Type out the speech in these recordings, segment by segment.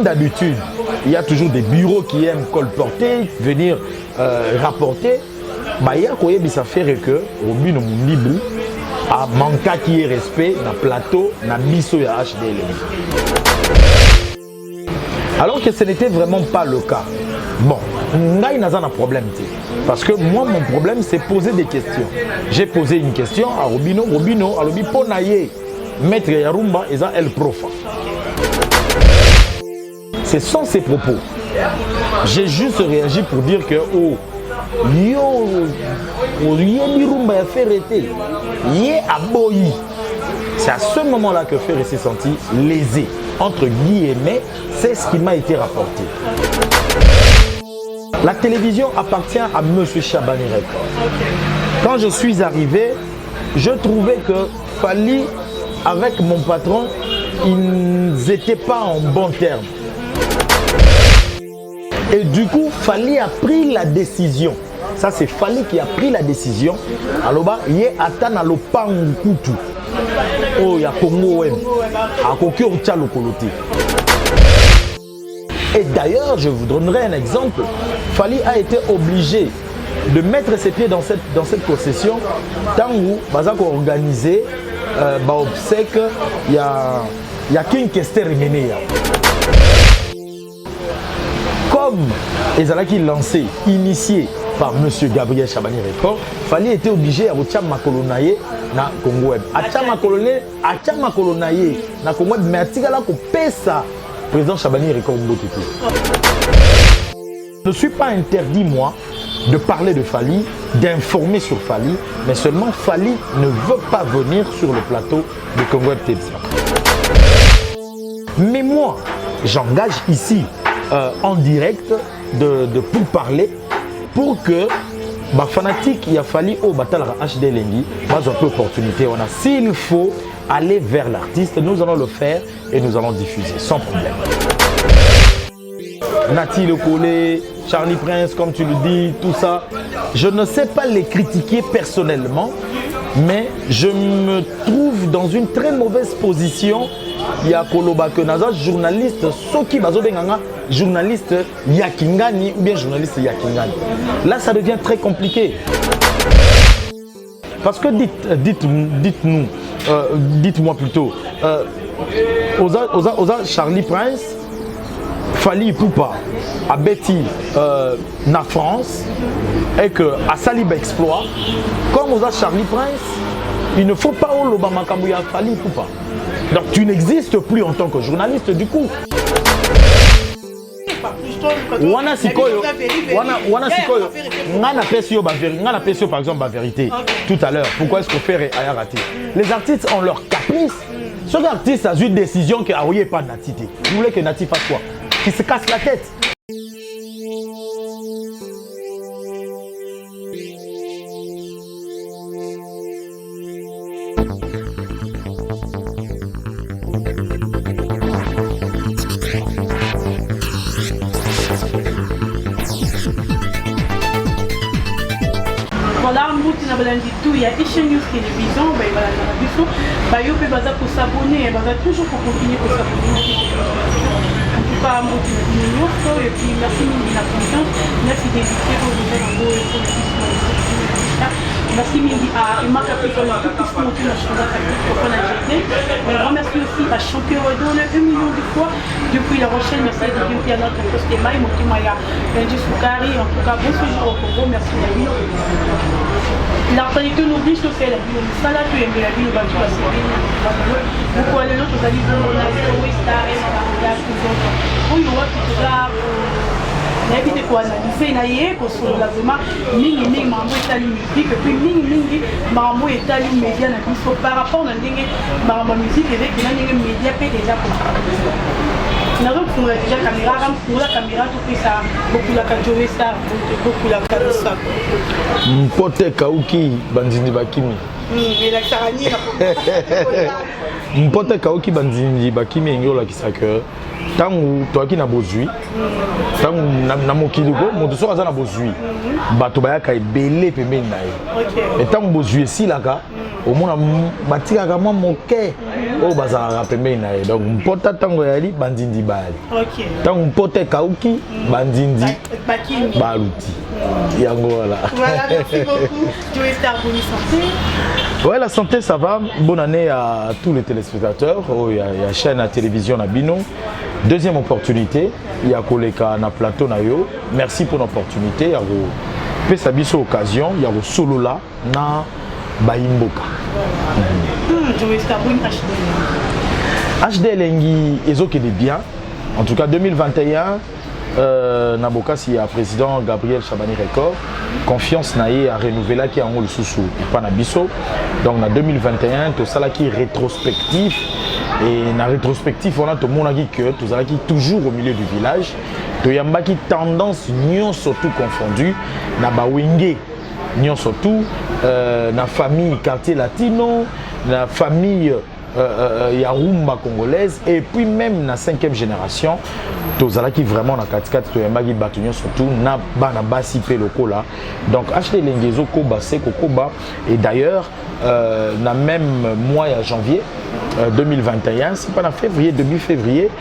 D'habitude, il y a toujours des bureaux qui aiment colporter, venir rapporter. Il y a quoi ça fait que Robino Mundibu a manqué qui est respect dans le plateau, dans le biso ya HDL. Alors que ce n'était vraiment pas le cas. Bon, il y a un problème. Parce que moi, mon problème, c'est poser des questions. J'ai posé une question à Robino. Robino, à l'obi Ponaye, maître Yarumba, et ça, El Profa. Ce sont ces propos. J'ai juste réagi pour dire que, oh, yo, Yarumba a fait arrêter. Yé a boyi. C'est à ce moment-là que Ferré s'est senti lésé. Entre guillemets, c'est ce qui m'a été rapporté. La télévision appartient à M. Chabani Record. Quand je suis arrivé, je trouvais que Fally, avec mon patron, ils n'étaient pas en bon terme. Et du coup, Fally a pris la décision. Ça, c'est Fally qui a pris la décision. Alors, il y a Atana le Pangukutu. Oh, il y a Congo. Et d'ailleurs, je vous donnerai un exemple. Fally a été obligé de mettre ses pieds dans cette concession tant où Bazako a organisé obsèque, il y a King Kester Menea. Comme Ezalaki lancé, initié par M. Gabriel Chabani Record, Fally était obligé à Ocham Makolonaye na Congo Web. Acham Makolonaye na Congo Web, mais Atigala ko pesa président Chabani Record. Je ne suis pas interdit, moi, de parler de Fally, d'informer sur Fally, mais seulement Fally ne veut pas venir sur le plateau de Congo Web TV. Mais moi, j'engage ici en direct pour parler, pour que les fanatiques, il a fallu au bataille HD Lengi, j'ai une opportunité. On a, s'il faut aller vers l'artiste, nous allons le faire et nous allons diffuser sans problème. Nati Le Collé, Charlie Prince, comme tu le dis, tout ça, je ne sais pas les critiquer personnellement, mais je me trouve dans une très mauvaise position. Il y a Koloba Kenaza, journaliste, Soki Bazobenganga, journaliste Yakingani ou bien journaliste Yakingani. Là, ça devient très compliqué. Parce que dites-moi plutôt, Oza Charlie Prince, Fally Ipupa, à Betty, na France, et que à Salib Exploit, comme Oza Charlie Prince, il ne faut pas au Lobama Kambuya Fally Ipupa. Donc tu n'existes plus en tant que journaliste du coup. Wana sikoyo, ngana pesio par exemple la vérité tout à l'heure. Pourquoi est-ce qu'on fait à rater? Les artistes ont leur caprice. Ceux artistes ont une décision que Aouye pas Nati. Vous voulez que Nati fasse quoi? Qui se casse la tête. Il y a des chaînes de télévision, il y a s'abonner, toujours pour continuer à s'abonner. En tout cas, et puis merci de la confiance, merci d'éduquer merci à Emma Capitol, merci aussi à Champion Redon 1 million de fois depuis la Rochelle, merci à notre poste de Maï, Benji Soukari, en tout cas, bon séjour au Congo, merci à lui. L'actualité nous oblige de faire la vie, ça là, tu aimes la vie, on va tout passer. Pourquoi les autres, vous allez voir, on a fait Westar, on y voit tout ça. N'habitez quoi analyser naïe pour se vraiment mingi mambo etali musique et puis mingi mambo etali média na biso par rapport à ndenge mambo musique avec na ndenge média peut déjà pour na donc pour déjà caméra pour la caméra tout fait ça beaucoup la Joe Star beaucoup la Kalisa Mpote Kauki Banzini Bakimi et la Sarani Mpote Kauki Banzini Bakimi ngola kisaka tangu toaki na bozui tangu na mokili ko moto so na bozui bato bayaka ebele pembeni na ye et tangu bozui esilaka au moins batika kama moke o bazala pembeni na ye donc mpota tango yali bandindi bali OK tango mpota kauki bandindi baluti yango voilà. Voilà, merci beaucoup. Joey Star, bonne santé. Ouais, la santé ça va. Bonne année à tous les téléspectateurs. Oh, il y a chaîne à télévision à Bino. Deuxième opportunité, il y a Koleka na plateau na yo. Merci pour l'opportunité. Il y a pesa biso occasion, il y a solo là na Baimboka. Joey Star, bonne HD Lengi ezoke de bien. En tout cas 2021 Naboka si a président Gabriel Chabani Record confiance naie a renouvelé qui en le sous pas na biso donc en 2021 tout ça là qui rétrospectif et na rétrospectif on a tout le monde qui que tout ça là qui toujours au milieu du village to yamba qui tendance nion surtout confondu na bawenge nion surtout na famille quartier latino na famille Yarumba congolaise et puis même la 5e génération tozala qui vraiment na katikati to yamba qui batunyo surtout na bana basi pe lokola donc acheter lengezo koba se koba et d'ailleurs na même mois à janvier 2021 c'est pas en février début février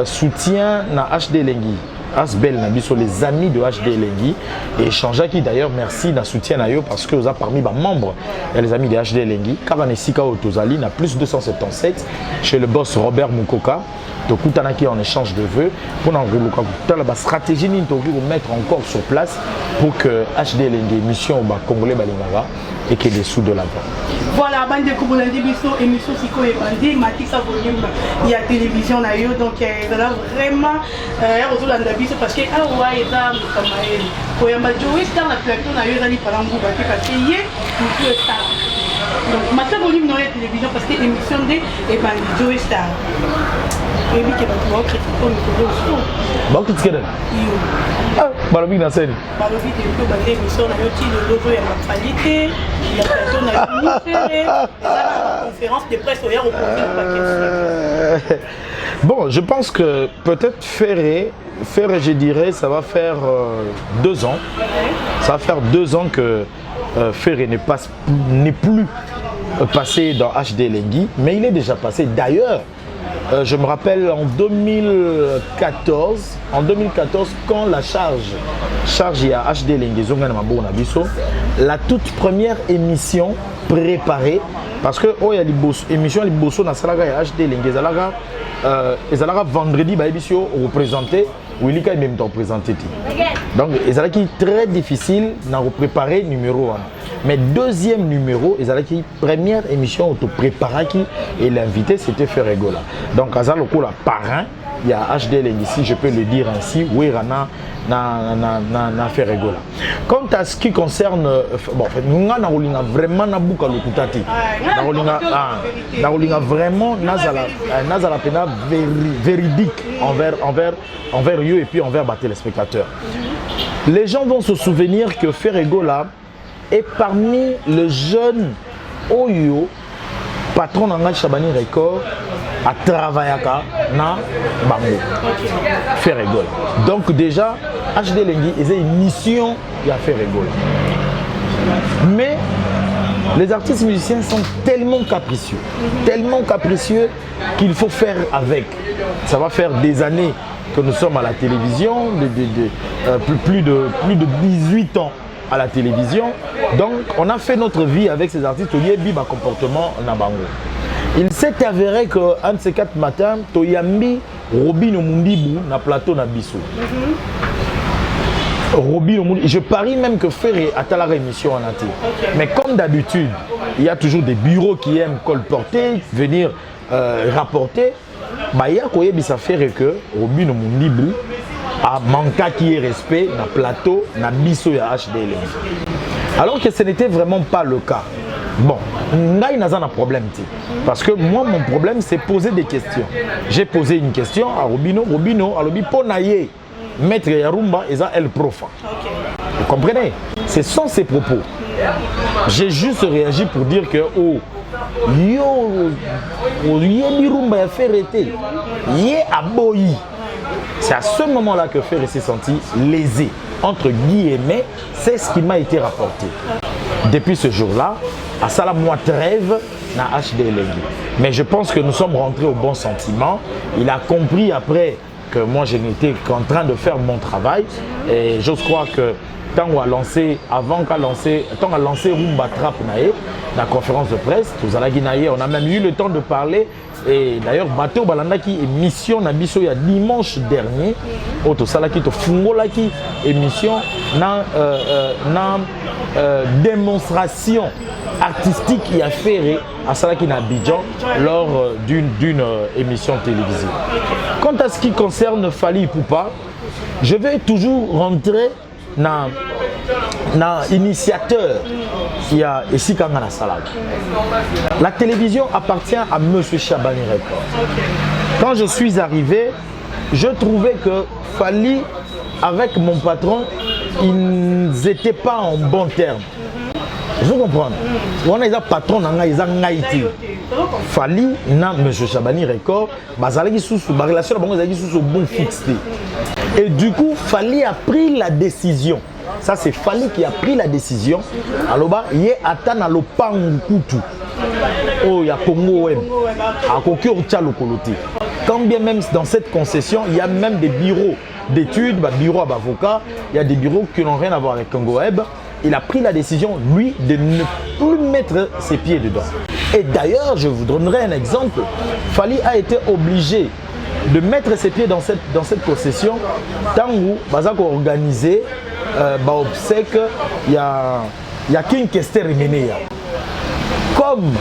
soutien na HD Lengi Asbel Nabiso, les amis de HD Lengi et Chanja qui d'ailleurs merci d'un soutien à eux parce que vous avez parmi les membres et les amis de HD Lengi Kavanesika Otozali na plus 277 chez le boss Robert Mukoka Tokutanaki en échange de vœux pour la stratégie ni mettre encore sur place pour que HD Lengi émission au Congolais Balingara et que les sous de l'avant. Voilà, bande de Kobolandi Biso, émission Siko et Bandi, Matissa Volume, il y a télévision là, donc il y a vraiment Rosolanda Biso parce que ah ouais, il y a Mutamael. Pour y avoir Joey Star la plateau là, il y a des parangou parce qu'il y a Joey Star. Donc Matissa Volume dans la télévision parce que émission de et Bandi Joey Star. Et puis que tu vas critiquer le micro aussi. Bah critiquer. Ah, balobi na scène. Balobi de ko bande émission na yo ti le logo ya qualité, la plateau na différé, la conférence de presse hier au conseil. Bon, je pense que peut-être Ferré, je dirais, ça va faire 2 ans. Ça va faire 2 ans que Ferré n'est plus passé dans HD Lengi, mais il est déjà passé. D'ailleurs, je me rappelle en 2014, quand la charge il y a HD Lengi Zonga na Mabou na biso, la toute première émission préparée parce que oh il y a l'émission liboso na salaga ya HD Lengi ezalaka vendredi ba émission représenté Willy Kai même temps présenté. Donc ezalaki très difficile na préparer numéro 1. Mais deuxième numéro, ezalaki première émission auto préparaki et l'invité c'était Ferregola. Donc azaloko la parrain, il y a HD Lengi ici, je peux le dire ainsi, Werana na Ferregola. Quant à ce qui concerne bon en fait nous on a vraiment na buka lokutati. Na olinga vraiment nazala pena véridique envers eux et puis envers les téléspectateurs. Les gens vont se souvenir que Ferregola est parmi les jeunes Oyo patron d'Anga Chabani Record à travailler na Bango Ferregola. Donc déjà HD Lengi est une mission à Ferregola. Mais les artistes musiciens sont tellement capricieux qu'il faut faire avec. Ça va faire des années que nous sommes à la télévision, plus de 18 ans à la télévision. Donc on a fait notre vie avec ces artistes, Toyebi ma comportement na bango. Il s'est avéré qu'un de ces 4 matins, Toyambi Robin Omundibu na plateau na biso. Robin Omundibu, je parie même que Ferré a la émission en entier. Mais comme d'habitude, il y a toujours des bureaux qui aiment colporter, venir rapporter. Bah, il y a quoi ça fait que Robin Omundibu a manqué qui est respect na plateau na biso ya HD Lengi. Alors que ce n'était vraiment pas le cas. Bon, il n'y a pas de problème. Parce que moi, mon problème, c'est poser des questions. J'ai posé une question à Robino. Robino, à l'obi, Ponaye, maître Yarumba, et ça, elle profa. Vous comprenez? Ce sont ses propos. J'ai juste réagi pour dire que, oh, Yarumba a fait arrêter. Aboyi. C'est à ce moment-là que Ferré s'est senti lésé. Entre guillemets, c'est ce qui m'a été rapporté. Depuis ce jour-là, à ça moi rêve na HD Elengi. Mais je pense que nous sommes rentrés au bon sentiment. Il a compris après que moi je n'étais qu'en train de faire mon travail et j'ose croire que tant qu'on a lancé, avant qu'à lancer, tant qu'on a lancé Rumba Trap Nae, la conférence de presse, on a même eu le temps de parler. Et d'ailleurs, Bateau Balandaki émission Nabiso il y a dimanche dernier, Auto Salaki to Fungolaki émission na démonstration artistique qui a fait à Salaki Nabidjan lors d'une émission télévisée. Quant à ce qui concerne Fally Ipupa, je vais toujours rentrer dans initiateur. Il y a ici quand on a la salade. La télévision appartient à M. Chabani Record. Quand je suis arrivé, je trouvais que Fally, avec mon patron, ils n'étaient pas en bon terme. Je comprends. On a des patrons, ils ont Haïti. Fally, M. Chabani Record, la relation est bon fixée. Et du coup, Fally a pris la décision. Ça, c'est Fally qui a pris la décision. Alors, il y a Atana le Pangukutu. Oh, il y a Congo Web. À Kokyo Tchalokoloté. Quand bien même dans cette concession, il y a même des bureaux d'études, bureaux d'avocats. Il y a des bureaux qui n'ont rien à voir avec Congo Web. Il a pris la décision, lui, de ne plus mettre ses pieds dedans. Et d'ailleurs, je vous donnerai un exemple. Fally a été obligé de mettre ses pieds dans cette concession tant où Bazako organisé obsèque, il y a King Kester Remeneya. Comme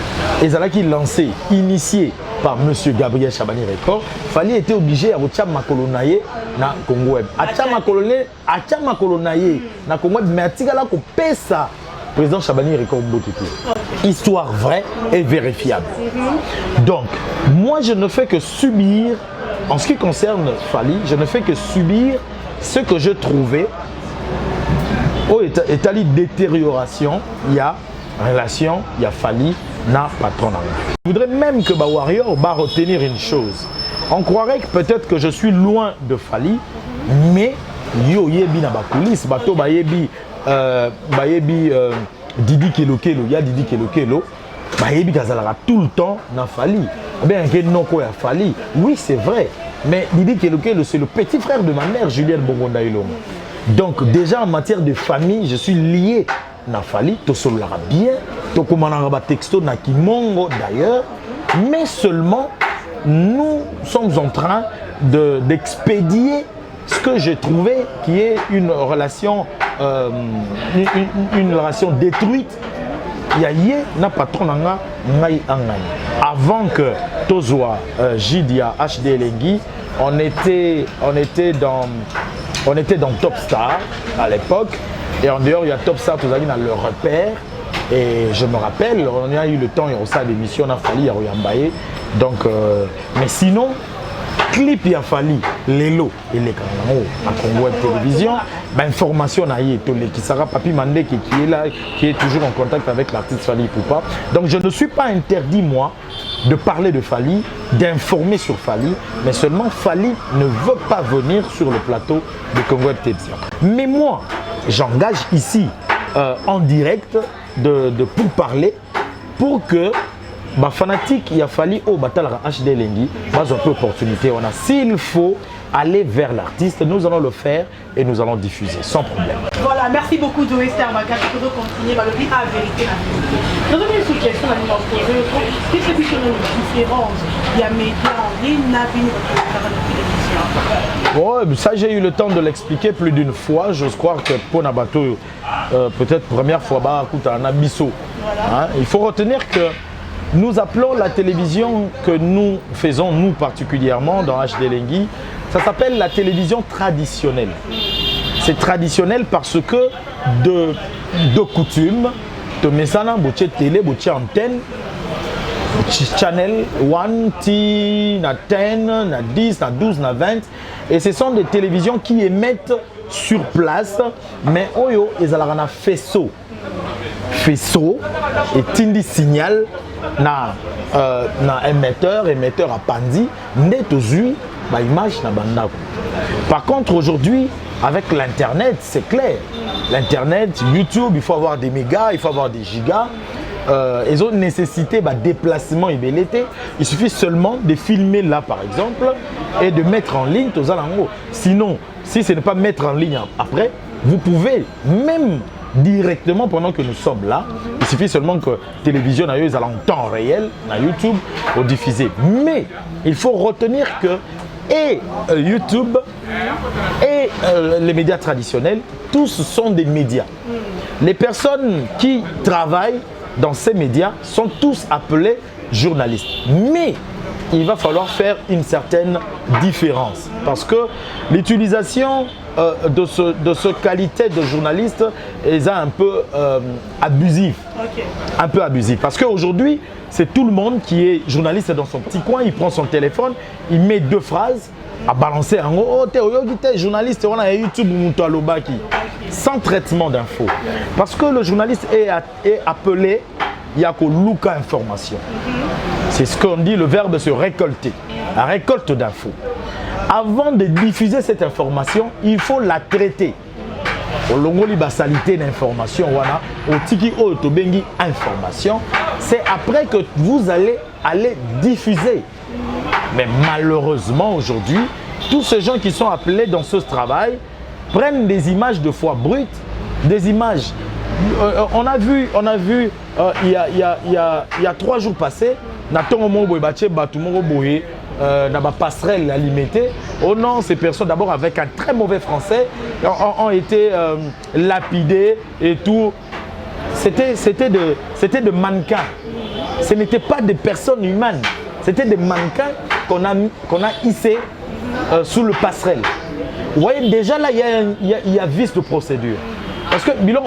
Ezalaki lancé, initié par M. Gabriel Chabani Record, Fally était obligé à Rocha Makolonaye na Congo Web. Acha Makolonaye na Congo Web, mais Atigala ko pesa président Chabani Record Botutu. Histoire vraie et vérifiable. Donc, moi je ne fais que subir, en ce qui concerne Fally, je ne fais que subir ce que je trouvais. Au état de détérioration, il y a relation, il y a Fally, na patron. Je voudrais même que Warrior va retenir une chose. On croirait que peut-être que je suis loin de Fally, mais yo yebi na ba coulisses, bato ba yebi Didi Kelokelo, il y a Didi Kelokelo, ba yebi kazalaka tout le temps na Fally. Bien que non quoi ya Fally, oui c'est vrai, mais Didi Kelokelo c'est le petit frère de ma mère Juliette Bongonda Ilonga. Donc déjà en matière de famille, je suis lié na Fally, to solara bien, to komananga ba texto na Kimongo d'ailleurs, mais seulement nous sommes en train d'expédier ce que j'ai trouvé qui est une relation détruite. Yaye na patron nanga ngai angani. Avant que Tozoa Jidia HD Elengi, on était dans Top Star à l'époque, et en dehors il y a Top Star, tous amis dans le repère, et je me rappelle, on a eu le temps, il y a aussi l'émission, on a Fally, il y a Royambaye, donc, mais sinon, clip il y a Fally, Lelo et les canaux à Congo Web Télévision, information qui sera Papi Mandé qui est là, qui est toujours en contact avec l'artiste Fally Ipupa. Donc je ne suis pas interdit moi de parler de Fally, d'informer sur Fally, mais seulement Fally ne veut pas venir sur le plateau de Congo Web Télévision. Mais moi, j'engage ici en direct pour parler, pour que fanatique, il a fallu au Batalara HD Elengi, pas une opportunité. On a, s'il faut aller vers l'artiste, nous allons le faire et nous allons diffuser sans problème. Voilà, merci beaucoup de Esther Maga. Je peux continuer à le dire à vérité. Nous avons une suggestion à nous poser. Qu'est-ce que c'est une différence? Il y a médias en ligne, ouais, ça j'ai eu le temps de l'expliquer plus d'une fois. J'ose croire que pour Nabato, peut-être première fois, un abisso. Il faut retenir que nous appelons la télévision que nous faisons, nous particulièrement dans HD Elengi, ça s'appelle la télévision traditionnelle. C'est traditionnel parce que de coutume, de mesana, boutier télé, boutier antenne, channel 1, T, na 10, na 10, na 12, na 20. Et ce sont des télévisions qui émettent sur place, mais oyo, ils ont un faisceau. Faisceau et tindi signal na émetteur à pandi net aux yeux ba image na bandako. Par contre aujourd'hui avec l'internet c'est clair, l'internet YouTube il faut avoir des mégas, il faut avoir des gigas. ils ont nécessité déplacement et belleté. Il suffit seulement de filmer là par exemple et de mettre en ligne tous alango. Sinon, si ce n'est pas mettre en ligne après, vous pouvez même directement pendant que nous sommes là, il suffit seulement que télévision ils allent en temps réel, à YouTube, au diffuser. Mais il faut retenir que et YouTube et les médias traditionnels, tous sont des médias. Les personnes qui travaillent dans ces médias sont tous appelés journalistes. Mais il va falloir faire une certaine différence parce que l'utilisation de ce qualité de journaliste est un peu abusif. Okay. Un peu abusif parce qu'aujourd'hui, c'est tout le monde qui est journaliste dans son petit coin, il prend son téléphone, il met 2 phrases à balancer en haut, t'es journaliste, on a YouTube sans traitement d'infos. Parce que le journaliste est appelé Luka information. C'est ce qu'on dit, le verbe se récolter, la récolte d'infos. Avant de diffuser cette information, il faut la traiter. C'est après que vous allez diffuser. Mais malheureusement aujourd'hui, tous ces gens qui sont appelés dans ce travail prennent des images de foi brutes, des images. On a vu il y a 3 jours passés, passerelle limitée. Oh non, ces personnes d'abord avec un très mauvais français ont été lapidées et tout. C'était de mannequins. Ce n'étaient pas des personnes humaines. C'était des mannequins qu'on a hissés sous le passerelle. Vous voyez, déjà là, il y a vice de procédure. Parce que, bilan,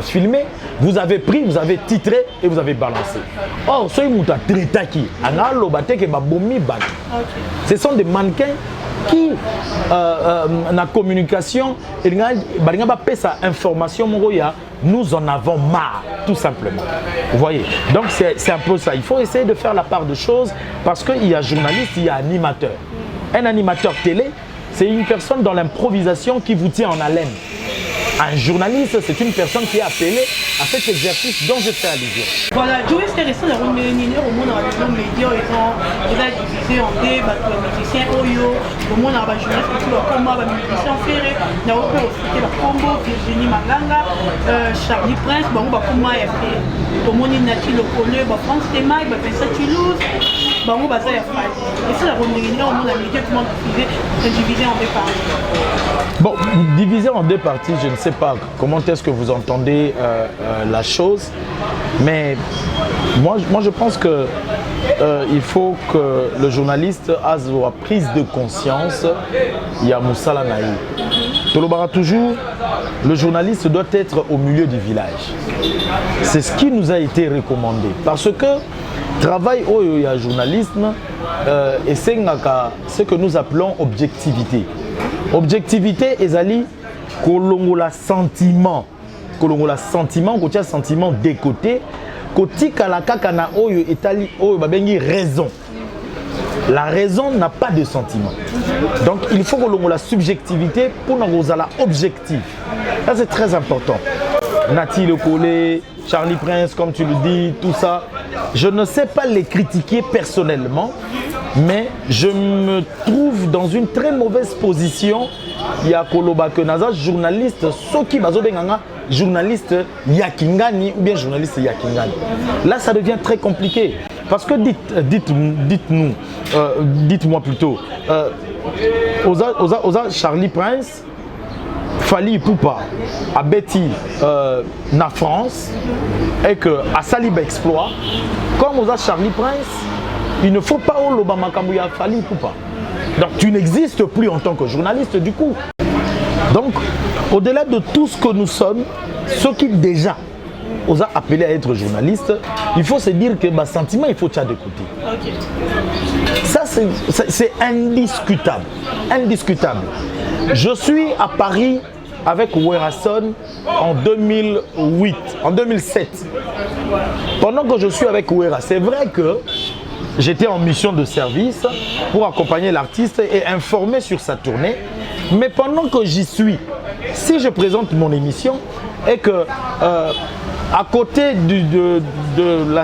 filmé, vous avez pris, vous avez titré et vous avez balancé. Or, ce sont des mannequins qui, la communication, sa information, nous en avons marre, tout simplement. Vous voyez, donc c'est un peu ça. Il faut essayer de faire la part de choses parce qu'il y a journaliste, il y a animateur. Un animateur télé, c'est une personne dans l'improvisation qui vous tient en haleine. Un journaliste, c'est une personne qui est appelée à cet exercice dont je fais allusion. Voilà, Joe, c'était récent, au monde, dans les médias, ils ont divisé en deux, les musiciens Oyo, au monde, les journalistes, les musiciens Ferré, il y a aussi le Congo, Virginie Manganga, Charlie Prince, au monde, Nati Lokole, France Temaï, Vincent Toulouse, et c'est la réunion, au monde, les médias, comment diviser en 2 parties. Bon, divisé en 2 parties, je ne sais pas comment est-ce que vous entendez la chose, mais moi je pense que il faut que le journaliste ait la prise de conscience. Il y a Moussala Naï. Tolobara toujours, le journaliste doit être au milieu du village. C'est ce qui nous a été recommandé. Parce que travail au journalisme, et c'est ce que nous appelons objectivité. Objectivité, ezali kolongola sentiment, kotia sentiment décoté, kotika la kakana oyo etali oyo babengi raison. La raison n'a pas de sentiment. Donc il faut kolongola subjectivité pour n'ozala objectif. Ça c'est très important. Nati Lokole, Charlie Prince, comme tu le dis, tout ça. Je ne sais pas les critiquer personnellement, mais je me trouve dans une très mauvaise position. Il y a Koloba Kenaza, journaliste, Soki Bazobenganga, journaliste Yakingani ou bien journaliste Yakingani. Là, ça devient très compliqué. Parce que dites-moi plutôt, Oza Charlie Prince, Fali Poupa, à Betty, na France, et que à Salib Exploit, comme Oza Charlie Prince, il ne faut pas au Lobama Kambuya Fali Poupa. Donc tu n'existes plus en tant que journaliste du coup. Donc au-delà de tout ce que nous sommes, ceux qui déjà osent appeler à être journaliste, il faut se dire que bah, sentiment il faut t'as d'écouter. Okay. Ça c'est indiscutable. Indiscutable. Je suis à Paris avec Werason en 2008, en 2007. Pendant que je suis avec Wera, c'est vrai que j'étais en mission de service pour accompagner l'artiste et informer sur sa tournée. Mais pendant que j'y suis, si je présente mon émission et que à côté de la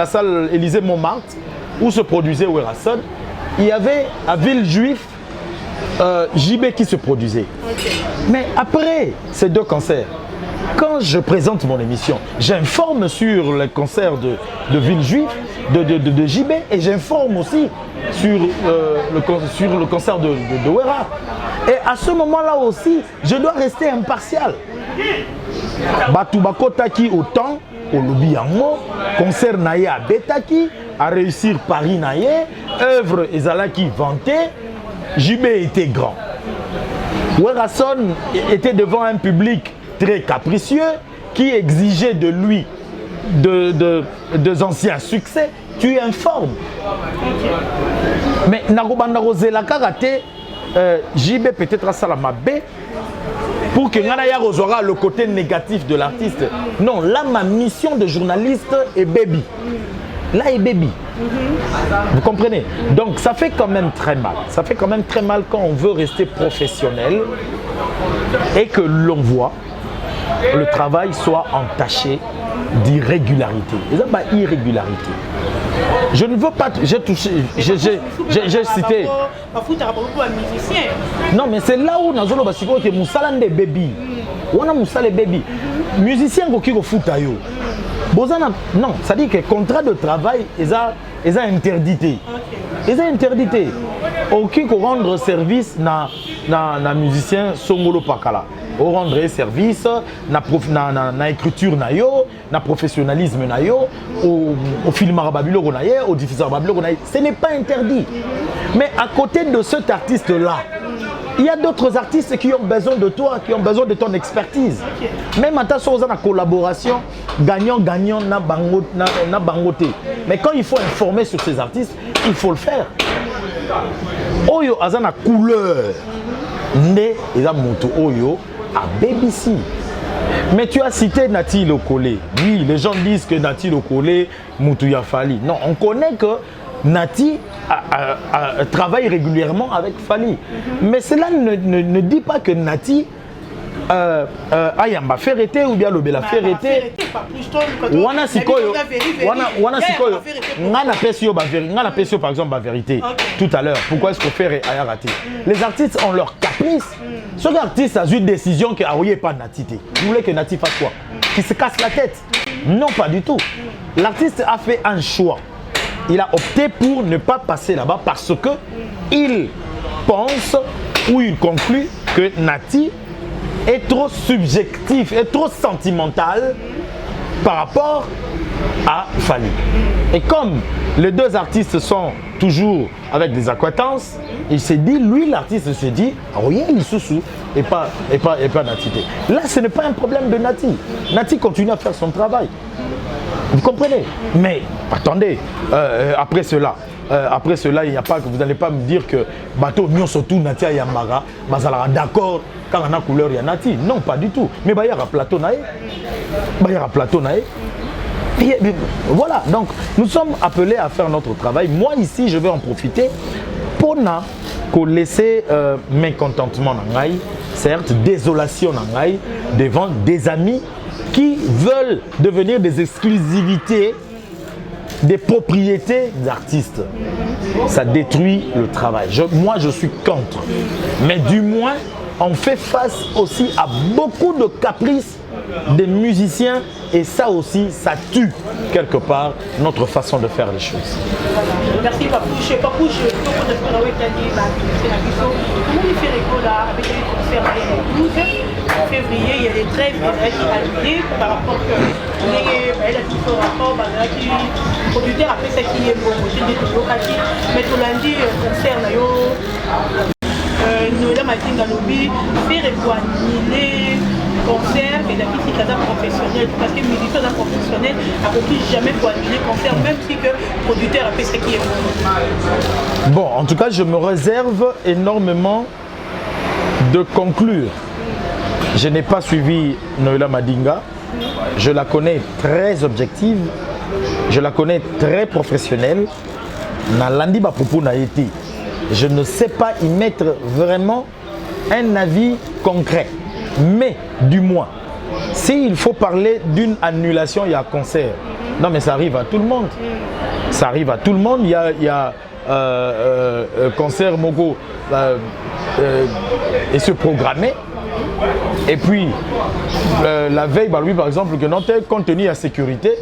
salle Élysée Montmartre, où se produisait Werason, il y avait à Villejuif JB qui se produisait. Okay. Mais après ces deux concerts, quand je présente mon émission, j'informe sur le concert de Villejuif, de JB, et j'informe aussi sur le concert de Wera. Et à ce moment-là aussi, je dois rester impartial. Batouba Kotaki autant, au lobby yango, concert naye à Betaki, à réussir Paris naye, œuvre Ezalaki vantée, JB était grand. Werason était devant un public très capricieux qui exigeait de lui de anciens succès. Tu informes. Mais Narobandaro Zelaka raté, JB peut-être à Salamabé pour que Nganaya reçoive le côté négatif de l'artiste. Non, là ma mission de journaliste est baby. Là est baby. Vous comprenez? Donc ça fait quand même très mal. Ça fait quand même très mal quand on veut rester professionnel et que l'on voit le travail soit entaché d'irrégularité. Et ça, bah, irrégularité. Je ne veux pas. J'ai touché. J'ai cité. Non, mais c'est là où Nazolo Basiko que Moussalan des baby. On a Moussala baby. Musicien qui go foot yo. Bozana, non, ça dit que contrat de travail, ils ont interdité. Ils ont interdité. Aucun qui rendre service na musicien Songolo Pakala. Au rendre service, na écriture na yo, na professionnalisme na yo, au film arababilo gonaye, au diffuseur arababilo gonaye. Ce n'est pas interdit. Mais à côté de cet artiste-là, il y a d'autres artistes qui ont besoin de toi, qui ont besoin de ton expertise. Même à ta chose, en collaboration, gagnant, na bangoté. Mais quand il faut informer sur ces artistes, il faut le faire. Oyo azana couleur. Né, eza moto oyo à BBC. Mais tu as cité Nati Lokole. Oui, les gens disent que Nati Lokole, Moutouya Fali. Non, on connaît que Nati travaille régulièrement avec Fali. Mais cela ne dit pas que Nati ayamba ferrete ou bien lobela ferrete. Wana sikoyo ngana pesio par exemple ba vérité tout à l'heure. Pourquoi est-ce qu'on fait ayarati? Les artistes ont leur caprice. Ce artiste a eu une décision que Aouye pas Nati. Vous voulez que Nati fasse quoi? Qu'il se casse la tête? Non, pas du tout. L'artiste a fait un choix. Il a opté pour ne pas passer là-bas parce que il pense ou il conclut que Nati est trop subjectif, est trop sentimental par rapport à Fali. Et comme les deux artistes sont toujours avec des acquaintances, il s'est dit, lui l'artiste s'est dit, oui, il sous et pas Nati. Là, ce n'est pas un problème de Nati. Nati continue à faire son travail. Vous comprenez? Mais attendez, après cela, il n'y a pas que vous n'allez pas me dire que bateau Nyon surtout Nati à Yamara, Bazalara d'accord quand on a couleur il y a Nati. Non, pas du tout. Mais il y a un plateau naïe. Voilà, donc nous sommes appelés à faire notre travail. Moi ici, je vais en profiter pour laisser mécontentement nangai, certes, désolation nangai devant des amis qui veulent devenir des exclusivités, des propriétés d'artistes. Ça détruit le travail. Moi, je suis contre. Mais du moins, on fait face aussi à beaucoup de caprices des musiciens et ça aussi, ça tue quelque part notre façon de faire les choses. Merci Papouche. Papouche, février, il y a des trêves qui arrivent par rapport au producteur après ça qui est bon. Mais tout lundi, concerne Noël Matinga Lobby, faire éloigner concert et la physique professionnelle parce que les musiciens professionnels n'accomplissent jamais pour annuler concert même si le producteur a fait ce qui est bon. Bon, en tout cas, je me réserve énormément de conclure. Je n'ai pas suivi Noëlla Madinga. Je la connais très objective. Je la connais très professionnelle. Nalandi Bapoupo n'a été. Je ne sais pas y mettre vraiment un avis concret. Mais du moins, s'il faut parler d'une annulation, il y a concert. Non, mais ça arrive à tout le monde. Ça arrive à tout le monde. Il y a concert Mogo et se programmer. Et puis, la veille, bah, lui, par exemple, que non, compte tenu de la sécurité,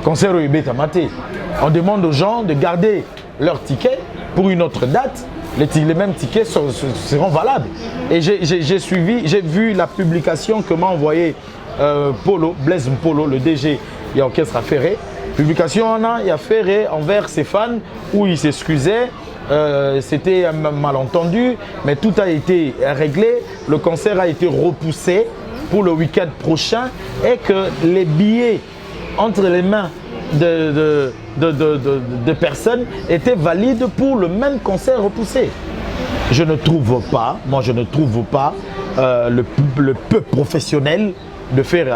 concert au Tamate, on demande aux gens de garder leur ticket pour une autre date. Les mêmes tickets seront valables. Et j'ai vu la publication que m'a envoyé Blaise Mpolo, le DG de l'orchestre Affairé. Publication il a Ferré envers ses fans où il s'excusait. C'était un malentendu, mais tout a été réglé. Le concert a été repoussé pour le week-end prochain et que les billets entre les mains de personnes étaient valides pour le même concert repoussé. Je ne trouve pas, le peu professionnel de faire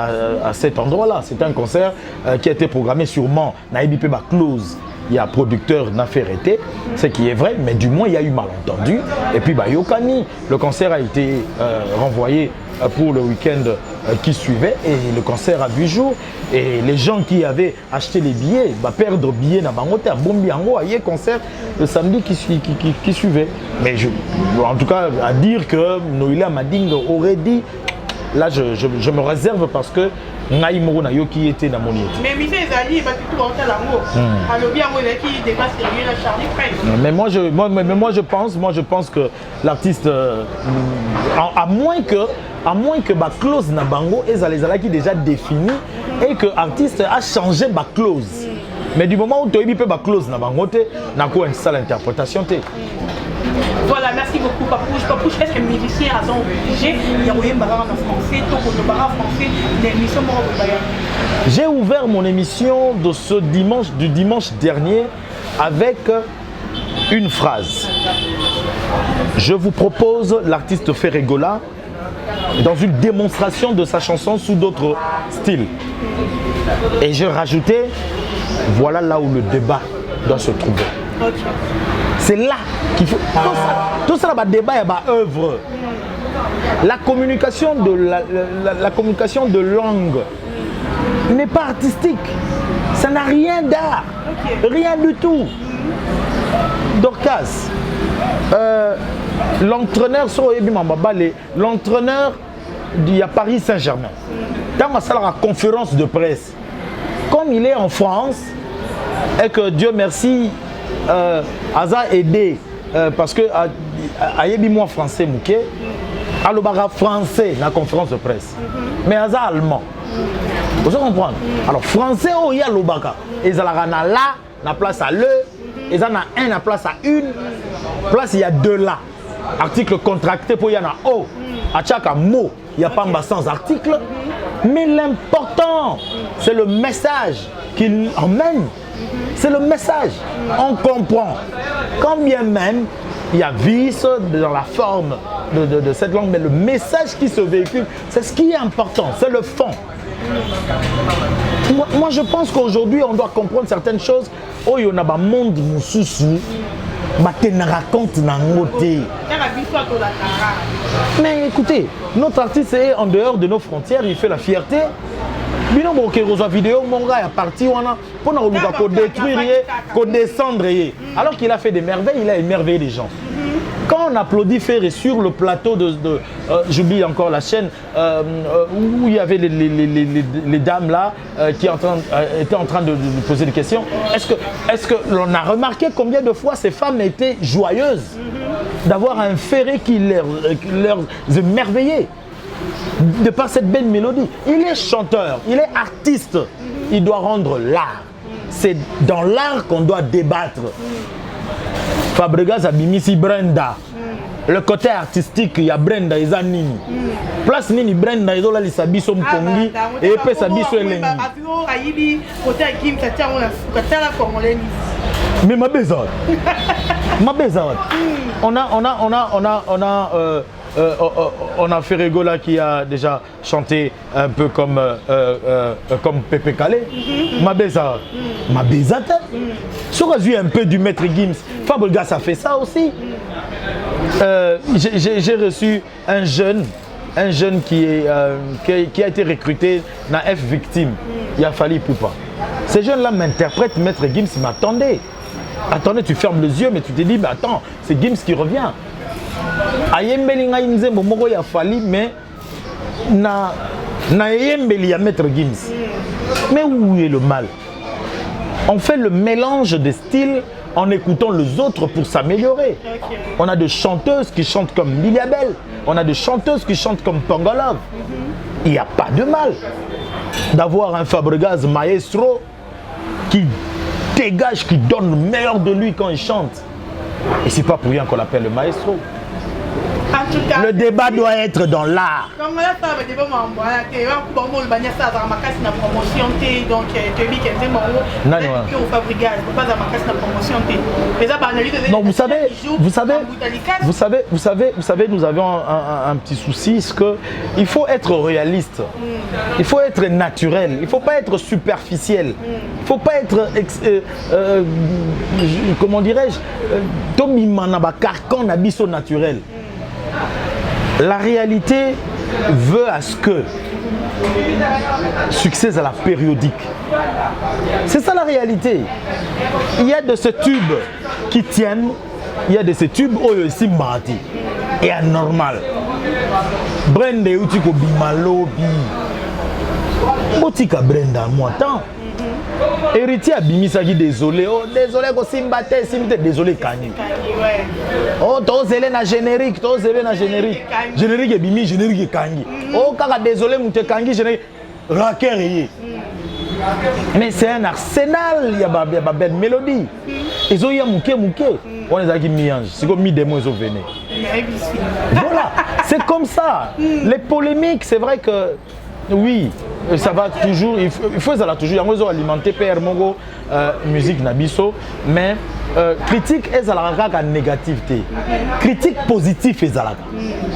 à cet endroit-là. C'est un concert qui a été programmé sûrement Naïbi Peba Close. Il y a producteur n'a fait arrêter, ce qui est vrai, mais du moins il y a eu malentendu. Et puis bah, Yokani, le concert a été renvoyé pour le week-end qui suivait et le concert a vu jour. Et les gens qui avaient acheté les billets, bah, perdre billets dans Bangote, à Bombiango, il y a concert le samedi qui suivait. Mais en tout cas, à dire que Noïla Mading aurait dit, là je me réserve parce que Naïmoro Nayoki était dans mon état. Mais Michel Zali, il va tout rentrer là-haut. Alors bien, qui dépasse la Charlie Prince. Mais moi je pense que l'artiste, à moins que ma clause na bango et les qui déjà défini et que l'artiste a changé ma clause. Mais du moment où tu as ma clause na bango, tu as quoi une sale interprétation. Voilà, merci beaucoup Papouche. Papouche, est-ce que les musiciens sont obligés? Il y a un barrage en français, tout le barrage français, l'émission. J'ai ouvert mon émission de ce du dimanche dernier avec une phrase. Je vous propose l'artiste Ferregola dans une démonstration de sa chanson sous d'autres styles. Et j'ai rajouté, voilà là où le débat doit se trouver. Okay. C'est là qu'il faut... Tout ça, le débat et la œuvre. La communication la communication de langue n'est pas artistique. Ça n'a rien d'art. Okay. Rien du tout. Dorcas, l'entraîneur il y a Paris Saint-Germain. Dans la conférence de presse, comme il est en France, et que Dieu merci, Aza aidé, parce que Ayebi moi français mouké, Alobara français dans la conférence de presse, mais Aza allemand. Vous comprenez? Alors français il y a l'Obaka, ils ont la place à le, ils ont un la place à une, place il y a deux là. Article contracté pour y en a oh, à chaque mot il n'y a pas sans article, mais l'important c'est le message qu'il emmène. C'est le message. On comprend. Quand bien même il y a vice dans la forme de cette langue, mais le message qui se véhicule, c'est ce qui est important, c'est le fond. Moi je pense qu'aujourd'hui on doit comprendre certaines choses. Oh, il y a un monde moussoussou. Raconte mais écoutez, notre artiste est en dehors de nos frontières, il fait la fierté. Bino bon reçoit vidéo mon gars est parti pour nous détruire, descendre. Alors qu'il a fait des merveilles, il a émerveillé les gens. Quand on applaudit Ferré sur le plateau j'oublie encore la chaîne où il y avait les dames là qui étaient en train de poser des questions, est-ce que l'on a remarqué combien de fois ces femmes étaient joyeuses d'avoir un Ferré qui leur émerveillait de par cette belle mélodie? Il est chanteur, il est artiste, il doit rendre l'art. C'est dans l'art qu'on doit débattre. Fabregas Abimisi Brenda. Le côté artistique, il y a Brenda et Zanini. Place Nini Brenda, ils ont la Lissabiso Mkongi et puis Sabiso Elengi. Mais ma bézade. On a Ferregola qui a déjà chanté un peu comme Pépé Calais. Ma bézade. Si on a vu un peu du Maître Gims, Fabregas a fait ça aussi. J'ai reçu un jeune un jeune qui a été recruté dans F Victime, il a fallu Poupa. Ces jeunes-là m'interprètent, Maître Gims, mais attendez, tu fermes les yeux, mais tu te dis, mais attends, c'est Gims qui revient. Ayembelinga Inzembo Moko il a fallu, mais na Ayembeli à Maître Gims. Mais où est le mal? On fait le mélange des styles en écoutant les autres pour s'améliorer. Okay. On a des chanteuses qui chantent comme Miliabel, on a des chanteuses qui chantent comme Pangolov. Il n'y a pas de mal d'avoir un Fabregas maestro qui dégage, qui donne le meilleur de lui quand il chante. Et c'est pas pour rien qu'on l'appelle le maestro. En tout cas, le débat doit être dans l'art. Non, vous savez, nous avions un petit souci, c'est que il faut être réaliste, il faut être naturel, il faut pas être superficiel, il faut pas être, comment dirais-je, Tommy Manaba carcan abisso naturel. La réalité veut à ce que succès à la périodique. C'est ça la réalité. Il y a de ces tubes qui tiennent, il y a de ces tubes où il y a et anormal. Brenda Utiko Bimalo Bi Botika Brenda moi tant. Héritier Bimisaki désolé, oh désolé ko Simbate, Simbate désolé Kanye. Oh to zélé na générique, to zélé na générique. Générique Bimi, générique Kanye. Oh kaka désolé mute Kanye générique raquer. Mais c'est un arsenal, il y a ba belle mélodie. Ils ont eu mouké. On les a qui miange, c'est comme mi démon ils ont venu. Voilà, c'est comme ça. Les polémiques, c'est vrai que oui, ça va toujours, il faut ça toujours, ils ont alimenté PR Mongo, musique Nabiso, mais critique est la négativité. Critique positive est la.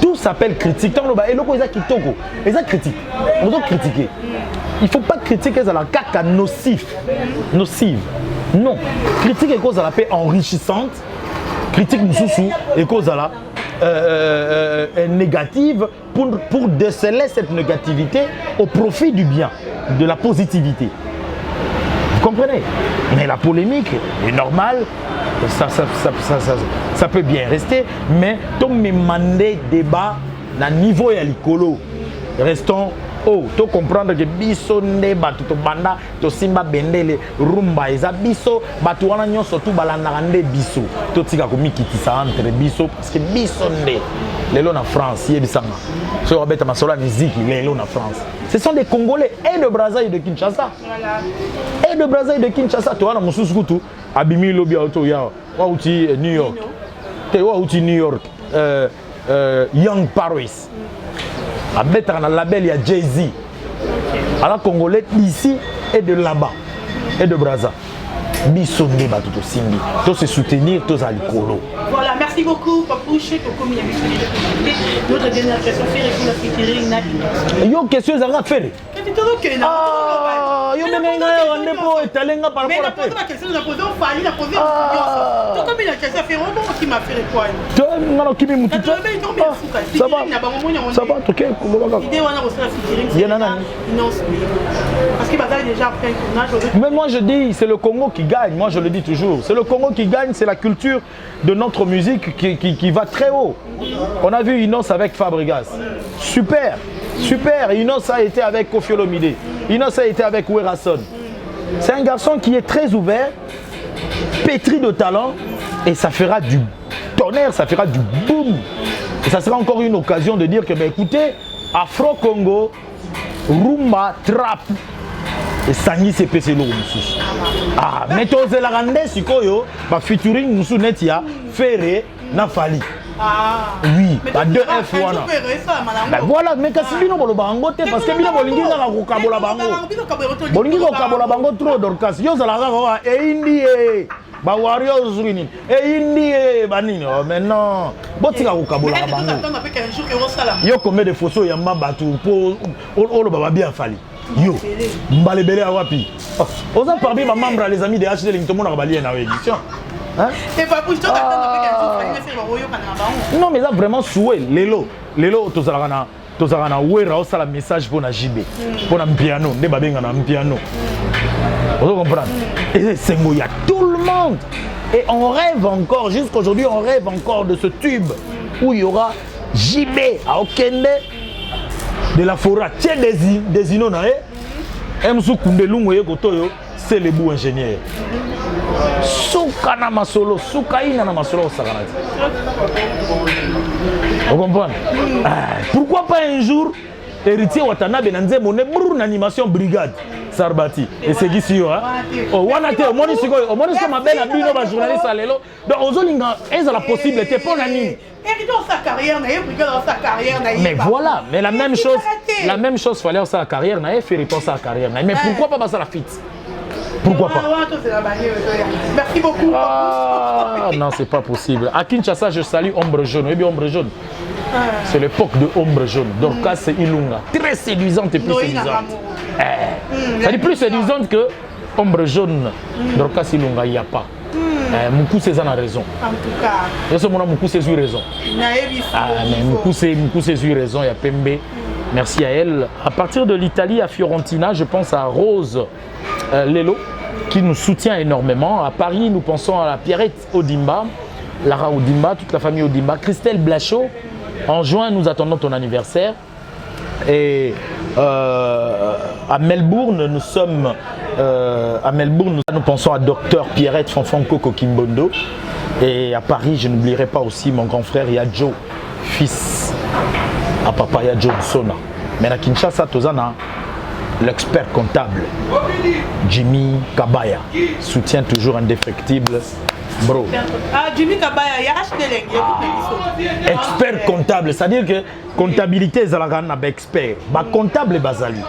Tout s'appelle critique. Tant que et le quoi qui toko, ils ont critique. On doit critiquer. Il ne faut pas critiquer la caca nocive. Non, critique est cause à la paix enrichissante. Critique nous est cause à la négative pour déceler cette négativité au profit du bien, de la positivité. Vous comprenez? Mais la polémique est normale, ça peut bien rester, mais tout me mandé débat à niveau et à l'écolo. Restons. Oh, tu comprendre que biso ne batu to banda to simba bendele rumba eza biso batu wana nyonso tu balanda nde biso to tika ko mikitisa entre biso parce que biso nde lelo na France yebisanga so robeta masola musique lelo na France ce sont des Congolais et de Brazzaville et de Kinshasa. Voilà. Et de Brazzaville et de Kinshasa to wana mususu kutu abimi lobby auto ya wa uti New York te wa uti New York Young Paris. À mettre dans le label, il y a Jay-Z. Alors Congolais d'ici et de là-bas. Et de Brazza. Bissonné, tout simbi. Tout se soutenir, tous à l'écolo. Voilà, merci beaucoup, Papouche. Notre dernière question, fait yo, question, ça va faire. Ah, yo, mais la question, on a posé au Fali, on a posé au Tout comme il a question, fait vraiment qui m'a fait quoi. Ça va, ok. Mais moi je dis, c'est le Congo qui gagne, moi je le dis toujours. C'est le Congo qui gagne, c'est la culture de notre musique qui va très haut. On a vu Inos avec Fabregas. Super, super. Inos a été avec Koffi Olomide. Inos a été avec Werason. C'est un garçon qui est très ouvert, pétri de talent, et ça fera du tonnerre, ça fera du boom. Et ça sera encore une occasion de dire que, ben, écoutez, Afro-Congo, Rumba, Trap, et Sangi CPC Loro Moussous. Ah, mais tu as la rande, si koyo, bah, featuring Moussou Netia, Ferré, Nafali. Ah, oui, à 2F. Ben voilà, mais quand c'est bien, bango parce que bien, bolingi na kokabola bango. Bolingi kokabola bango trop d'orcas. Yo za la ga e indi e ba warriors wini. E indi e banini. Oh mais non. Botika kokabola bango. Yo combien de photos ya mabatu pour olo baba bien fali. Yo, mbalebele a wapi. Oza parmi ma membre les amis de HD Link tout le monde a balié na émission. Hein? Non mais là vraiment souhait Lelo tozaka na wera osala message pour na JB pour na piano nde babenga na piano. Vous comprenez? Et c'est il y a tout le monde. Et on rêve encore, jusqu'aujourd'hui, on rêve encore de ce tube où il y aura JB à Okende de la forêt. Tiens des inonés. Msou Kundelungu Yekotoyo, c'est le beau ingénieur. Souka na masolo, souka ina na masolo au Saranati. Vous comprenez? Pourquoi pas un jour, héritier Watanabe Nanze Moné, brou animation brigade. Sarbati et c'est qui si hein oh wanate au monisco ma belle abino ba journaliste alelo donc ozolinga est la possibilité pour nani dans sa carrière dans sa carrière mais voilà mais la même chose fallait dans sa carrière na faire réponse à sa carrière mais pourquoi pas ça la fit pourquoi pas merci beaucoup ah non c'est pas possible à Kinshasa je salue Ombre Jaune et bien Ombre Jaune c'est l'époque de Ombre Jaune Dorcas Ilunga très séduisante et plus séduisante ça dit plus séduisante que Ombre Jaune Dorcas Ilunga il n'y a pas Moukou c'est en a raison en tout cas et ce moment Moukou c'est eu raison mais Moukou c'est eu raison il y a Pembe merci à elle à partir de l'Italie à Fiorentina je pense à Rose Lelo qui nous soutient énormément à Paris nous pensons à la Pierrette Odimba Lara Odimba toute la famille Odimba Christelle Blachot en juin nous attendons ton anniversaire et à Melbourne nous sommes nous pensons à Docteur Pierrette Fanfanko Kokimbondo et à Paris je n'oublierai pas aussi mon grand frère Yadjo fils à papa Yadjo Sona mais à Kinshasa Tozana l'expert comptable Jimmy Kabaya soutient toujours indéfectible bro. Jimmy Kabaya, il y a acheté les expert comptable, c'est-à-dire que comptabilité est un expert. Ba comptable est basali.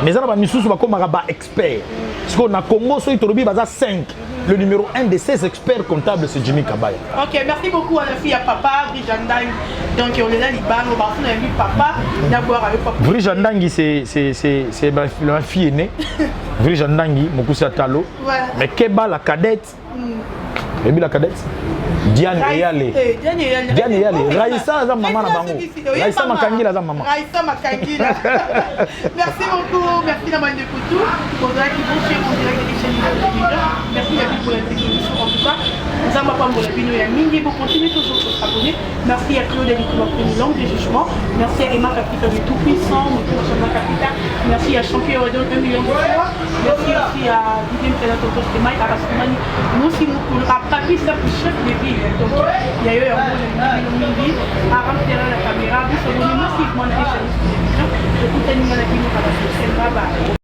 Mais ça va misous va comme un expert. Parce qu'on a Congo so itorobi baza 5. Le numéro 1 de ces experts comptables c'est Jimmy Kabaya. OK, merci beaucoup à la fille à papa Vrijandang. Donc on est là Liban, on va faire un papa d'abord avec papa. Vrijandang c'est ma fille aînée. Vrijandang Mokusi Atalo. Mais Keba la cadette. Et puis la cadette Diane Eyale. Diane Eyale. Raïssa za maman na bango. Raïssa Makangila za maman. Raïssa Makangila. Merci beaucoup. Merci la de Koutou. Pour ceux qui vont chez mon direct de chaîne de merci la vie pour la technique en tout cas. Nous avons pas pour la vidéo et Mingi vous continuez toujours à vous abonner. Merci à Claude qui m'a pris une langue de jugement. Merci à Emma Capita du tout puissant, Emma Capita. Merci à Champion de 2 millions de fois. Merci aussi à Didier Mpenato Mike à Rasmani. Nous aussi nous pour Papi ça pour chef de ville. Donc il y a eu un bon Mingi à remplir la caméra. Vous savez massivement les chaînes de télévision. Écoutez nous à la vidéo. Bye bye.